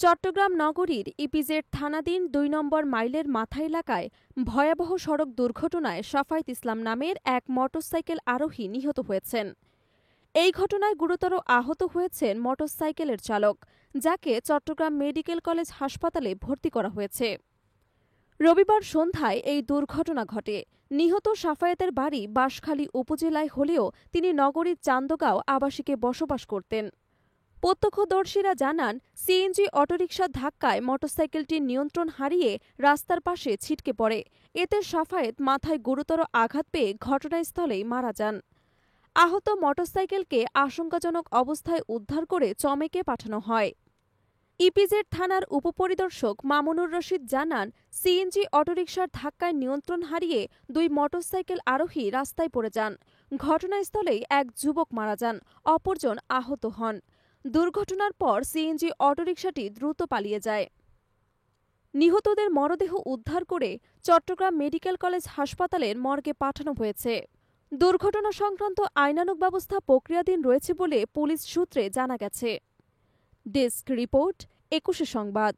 চট্টগ্রাম নগরীর ইপিজেড থানাধীন ২ নম্বর মাইলের মাথা এলাকায় ভয়াবহ সড়ক দুর্ঘটনায় শাফায়েত ইসলাম নামের এক মোটরসাইকেল আরোহী নিহত হয়েছেন। এই ঘটনায় গুরুতর আহত হয়েছেন মোটরসাইকেলের চালক, যাকে চট্টগ্রাম মেডিকেল কলেজ হাসপাতালে ভর্তি করা হয়েছে। রবিবার সন্ধ্যায় এই দুর্ঘটনা ঘটে। নিহত শাফায়েতের বাড়ি বাঁশখালী উপজেলায় হলেও তিনি নগরীর চান্দগাঁও আবাসিকে বসবাস করতেন। প্রত্যক্ষদর্শীরা জানান, সিএনজি অটোরিকশার ধাক্কায় মোটরসাইকেলটি নিয়ন্ত্রণ হারিয়ে রাস্তার পাশে ছিটকে পড়ে। এতে শাফায়েত মাথায় গুরুতর আঘাত পেয়ে ঘটনাস্থলেই মারা যান। আহত মোটরসাইকেলকে আশঙ্কাজনক অবস্থায় উদ্ধার করে চমেকে পাঠানো হয়। ইপিজেড থানার উপপরিদর্শক মামুনুর রশিদ জানান, সিএনজি অটোরিকশার ধাক্কায় নিয়ন্ত্রণ হারিয়ে ২ মোটরসাইকেল আরোহী রাস্তায় পড়ে যান। ঘটনাস্থলেই এক যুবক মারা যান, অপরজন আহত হন। দুর্ঘটনার পর সিএনজি অটোরিকশাটি দ্রুত পালিয়ে যায়। নিহতদের মরদেহ উদ্ধার করে চট্টগ্রাম মেডিকেল কলেজ হাসপাতালের মর্গে পাঠানো হয়েছে। দুর্ঘটনা সংক্রান্ত আইনানুগ ব্যবস্থা প্রক্রিয়াধীন রয়েছে বলে পুলিশ সূত্রে জানা গেছে। ডেস্ক রিপোর্ট, ২১ সংবাদ।